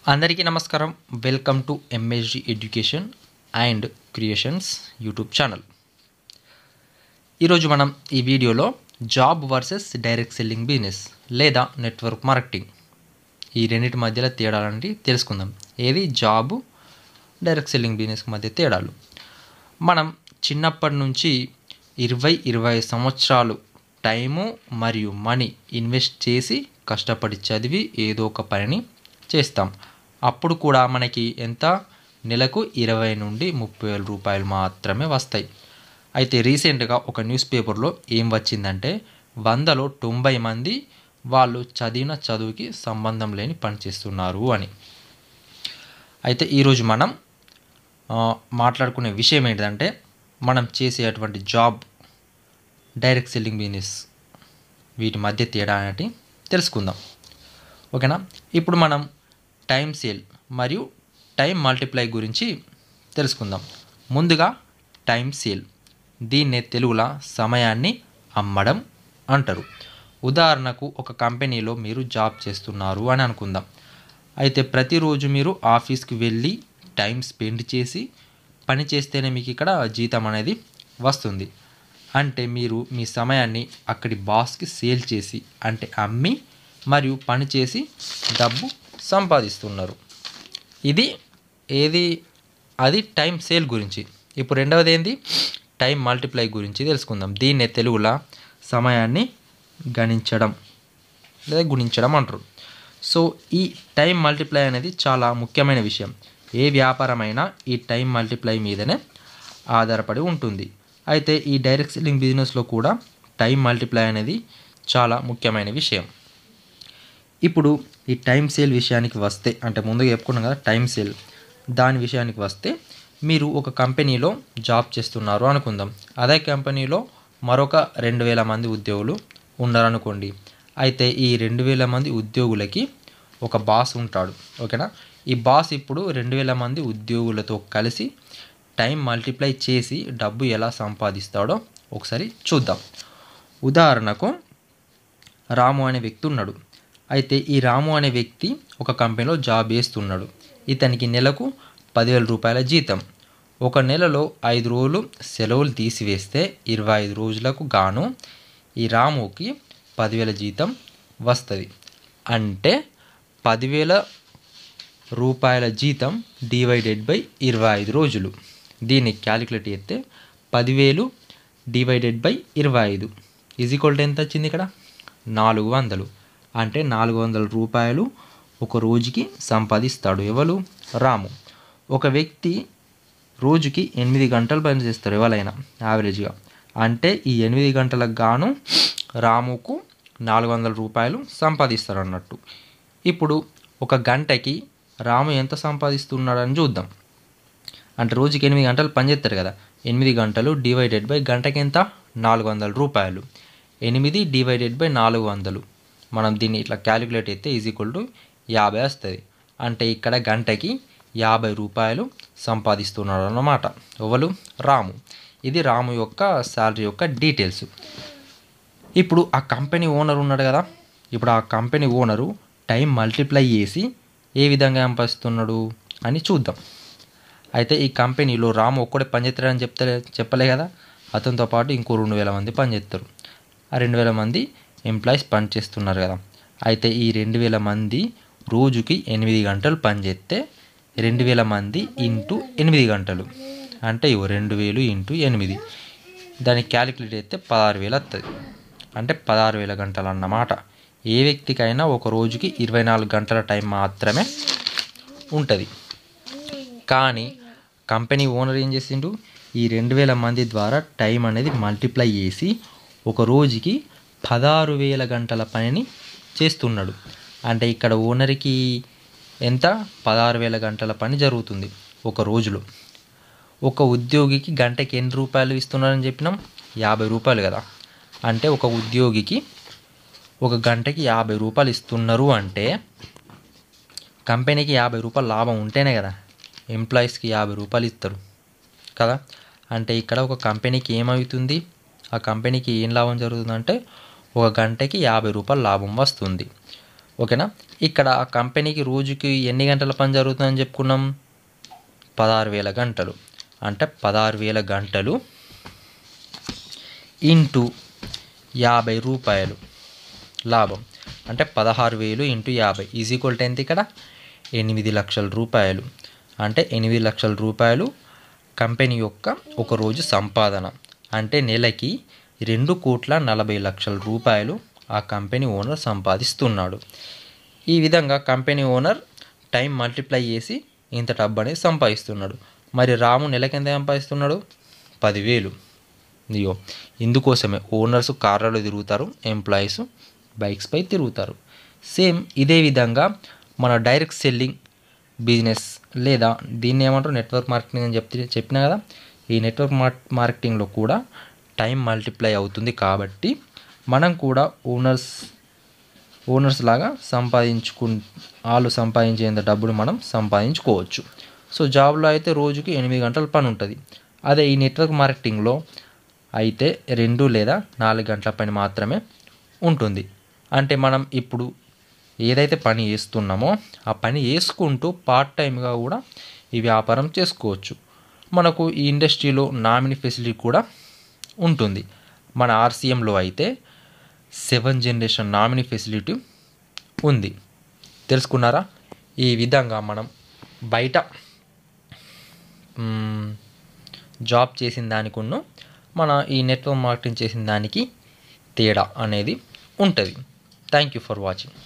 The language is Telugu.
అందరికీ నమస్కారం. Welcome to MSG education and creations YouTube channel. ఈరోజు మనం ఈ వీడియోలో job versus direct selling business లేదా నెట్వర్క్ మార్కెటింగ్ ఈ రెండింటి మధ్యలో తేడాలని తెలుసుకుందాం. ఏది జాబ్, డైరెక్ట్ సెల్లింగ్ బిజినెస్ మధ్య తేడాలు. మనం చిన్నప్పటి నుంచి 20-25 సంవత్సరాలు టైము మరియు మనీ ఇన్వెస్ట్ చేసి కష్టపడి చదివి ఏదో ఒక పనిని చేస్తాం. అప్పుడు కూడా మనకి ఎంత నెలకు 20 నుండి 30,000 రూపాయలు మాత్రమే వస్తాయి. అయితే రీసెంట్గా ఒక న్యూస్ పేపర్లో ఏం వచ్చిందంటే 100లో 90 మంది వాళ్ళు చదివిన చదువుకి సంబంధం లేని పని చేస్తున్నారు అని. అయితే ఈరోజు మనం మాట్లాడుకునే విషయం ఏంటంటే మనం చేసేటువంటి జాబ్, డైరెక్ట్ సెల్లింగ్ బిజినెస్ వీటి మధ్య తేడా అనేది తెలుసుకుందాం. ఓకేనా. ఇప్పుడు మనం టైం సేల్ మరియు టైం మల్టిప్లై గురించి తెలుసుకుందాం. ముందుగా టైం సేల్, దీన్నే తెలుగులో సమయాన్ని అమ్మడం అంటారు. ఉదాహరణకు ఒక కంపెనీలో మీరు జాబ్ చేస్తున్నారు అని అనుకుందాం. అయితే ప్రతిరోజు మీరు ఆఫీస్కి వెళ్ళి టైం స్పెండ్ చేసి పని చేస్తేనే మీకు ఇక్కడ జీతం అనేది వస్తుంది. అంటే మీరు మీ సమయాన్ని అక్కడి బాస్కి సేల్ చేసి అంటే అమ్మి మరియు పని చేసి డబ్బు సంపాదిస్తున్నారు. అది టైం సేల్ గురించి. ఇప్పుడు రెండవది ఏంది, టైం మల్టిప్లై గురించి తెలుసుకుందాం. దీన్నే తెలుగులో సమయాన్ని గణించడం లేదా గుణించడం అంటారు. సో ఈ టైం మల్టిప్లై అనేది చాలా ముఖ్యమైన విషయం. ఏ వ్యాపారమైనా ఈ టైం మల్టిప్లై మీదనే ఆధారపడి ఉంటుంది. అయితే ఈ డైరెక్ట్ సెల్లింగ్ బిజినెస్లో కూడా టైం మల్టిప్లై అనేది చాలా ముఖ్యమైన విషయం. ఇప్పుడు ఈ టైం సేల్ విషయానికి వస్తే, అంటే ముందుగా చెప్పుకున్నాం కదా టైం సేల్, దాని విషయానికి వస్తే మీరు ఒక కంపెనీలో జాబ్ చేస్తున్నారు అనుకుందాం. అదే కంపెనీలో మరొక 2,000 మంది ఉద్యోగులు ఉన్నారనుకోండి. అయితే ఈ 2,000 మంది ఉద్యోగులకి ఒక బాస్ ఉంటాడు. ఓకేనా. ఈ బాస్ ఇప్పుడు 2,000 మంది ఉద్యోగులతో కలిసి టైం మల్టిప్లై చేసి డబ్బు ఎలా సంపాదిస్తాడో ఒకసారి చూద్దాం. ఉదాహరణకు రాము అనే వ్యక్తి ఉన్నాడు. అయితే ఈ రాము అనే వ్యక్తి ఒక కంపెనీలో జాబ్ చేస్తున్నాడు. ఇతనికి నెలకు 10,000 రూపాయల జీతం. ఒక నెలలో 5 రోజులు సెలవులు తీసివేస్తే 25 రోజులకు గాను ఈ రాముకి 10,000 జీతం వస్తుంది. అంటే 10,000 రూపాయల జీతం డివైడెడ్ బై 25 రోజులు. దీన్ని క్యాలిక్యులేట్ చేస్తే 10,000 divided by 25 is equal to ఎంత వచ్చింది ఇక్కడ 400. అంటే 400 రూపాయలు ఒక రోజుకి సంపాదిస్తాడు ఎవరు, రాము. ఒక వ్యక్తి రోజుకి 8 గంటలు పని చేస్తారు ఎవరైనా యావరేజ్గా. అంటే ఈ 8 గంటలకు గాను రాముకు 400 రూపాయలు సంపాదిస్తారు అన్నట్టు. ఇప్పుడు ఒక గంటకి రాము ఎంత సంపాదిస్తున్నాడని చూద్దాం. అంటే రోజుకి 8 గంటలు పని చేస్తారు కదా. 8 గంటలు డివైడెడ్ బై గంటకి ఎంత 400 రూపాయలు. 8 డివైడెడ్ బై 400 మనం దీన్ని ఇట్లా క్యాలిక్యులేట్ అయితే ఈజ్ ఈక్వల్ టు 50 వస్తుంది. అంటే ఇక్కడ గంటకి 50 రూపాయలు సంపాదిస్తున్నాడు అన్నమాట ఎవరు, రాము. ఇది రాము యొక్క శాలరీ యొక్క డీటెయిల్స్. ఇప్పుడు ఆ కంపెనీ ఓనర్ ఉన్నాడు కదా. ఇప్పుడు ఆ కంపెనీ ఓనరు టైం మల్టిప్లై చేసి ఏ విధంగా సంపాదిస్తున్నాడు అని చూద్దాం. అయితే ఈ కంపెనీలో రాము ఒక్కడే పనిచేస్తాడని చెప్పలే కదా. అతనితో పాటు ఇంకో 2,000 మంది పనిచేస్తారు. ఆ 2,000 మంది ఎంప్లాయీస్ పనిచేస్తున్నారు కదా. అయితే ఈ 2,000 మంది రోజుకి 8 గంటలు పనిచేస్తే 2,000 మంది ఇంటూ 8 గంటలు అంటే 2,000 ఇంటూ 8 దాన్ని క్యాలిక్యులేట్ చేస్తే 16,000 వస్తుంది. అంటే 16,000 గంటలు అన్నమాట. ఏ వ్యక్తికైనా ఒక రోజుకి 24 గంటల టైం మాత్రమే ఉంటుంది. కానీ కంపెనీ ఓనర్ ఏం చేసిండు, ఈ 2,000 మంది ద్వారా టైం అనేది మల్టిప్లై చేసి ఒక రోజుకి 16,000 గంటల పనిని చేస్తున్నాడు. అంటే ఇక్కడ ఓనర్కి ఎంత 16,000 గంటల పని జరుగుతుంది ఒక రోజులో. ఒక ఉద్యోగికి గంటకి ఎన్ని రూపాయలు ఇస్తున్నారని చెప్పినాం, 50 రూపాయలు కదా. అంటే ఒక ఉద్యోగికి ఒక గంటకి 50 రూపాయలు ఇస్తున్నారు. అంటే కంపెనీకి 50 రూపాయలు లాభం ఉంటేనే కదా ఎంప్లాయీస్కి 50 రూపాయలు ఇస్తారు కదా. అంటే ఇక్కడ ఒక కంపెనీకి ఏమవుతుంది, ఆ కంపెనీకి ఏం లాభం జరుగుతుందంటే ఒక గంటకి 50 రూపాయలు లాభం వస్తుంది. ఓకేనా. ఇక్కడ ఆ కంపెనీకి రోజుకి ఎన్ని గంటల పని జరుగుతుందని చెప్పుకున్నాం, 16,000 గంటలు. అంటే 16,000 గంటలు ఇంటూ 50 రూపాయలు లాభం. అంటే 16,000 ఇంటూ 50 ఈజ్ ఈక్వల్ టు ఎంత ఇక్కడ, 8 లక్షల రూపాయలు. అంటే 8 లక్షల రూపాయలు కంపెనీ యొక్క ఒక రోజు సంపాదన. అంటే నెలకి 2,40,00,000 రూపాయలు ఆ కంపెనీ ఓనర్ సంపాదిస్తున్నాడు. ఈ విధంగా కంపెనీ ఓనర్ టైం మల్టిప్లై చేసి ఇంత డబ్బు అనేది సంపాదిస్తున్నాడు. మరి రాము నెలకి ఎంత సంపాదిస్తున్నాడు, 10,000. ఇదిగో ఇందుకోసమే ఓనర్స్ కార్లలో తిరుగుతారు, ఎంప్లాయీస్ బైక్స్పై తిరుగుతారు. సేమ్ ఇదే విధంగా మన డైరెక్ట్ సెల్లింగ్ బిజినెస్ లేదా దీన్ని ఏమంటారు నెట్వర్క్ మార్కెటింగ్ అని చెప్పినా కదా. ఈ నెట్వర్క్ మార్కెటింగ్లో కూడా టైం మల్టిప్లై అవుతుంది. కాబట్టి మనం కూడా ఓనర్స్ లాగా వాళ్ళు సంపాదించేంత డబ్బులు మనం సంపాదించుకోవచ్చు. సో జాబ్లో అయితే రోజుకి 8 గంటల పని ఉంటుంది. అదే ఈ నెట్వర్క్ మార్కెటింగ్లో అయితే 2 లేదా 4 గంటల పని మాత్రమే ఉంటుంది. అంటే మనం ఇప్పుడు ఏదైతే పని చేస్తున్నామో ఆ పని చేసుకుంటూ పార్ట్ టైంగా కూడా ఈ వ్యాపారం చేసుకోవచ్చు. మనకు ఈ ఇండస్ట్రీలో నామినీ ఫెసిలిటీ కూడా ఉంటుంది. మన ఆర్సీఎంలో అయితే 7th జనరేషన్ నామినీ ఫెసిలిటీ ఉంది. తెలుసుకున్నారా? ఈ విధంగా మనం బయట జాబ్ చేసిన దానికున్న మన ఈ నెట్వర్క్ మార్కెటింగ్ చేసిన దానికి తేడా అనేది ఉంటుంది. Thank you for watching.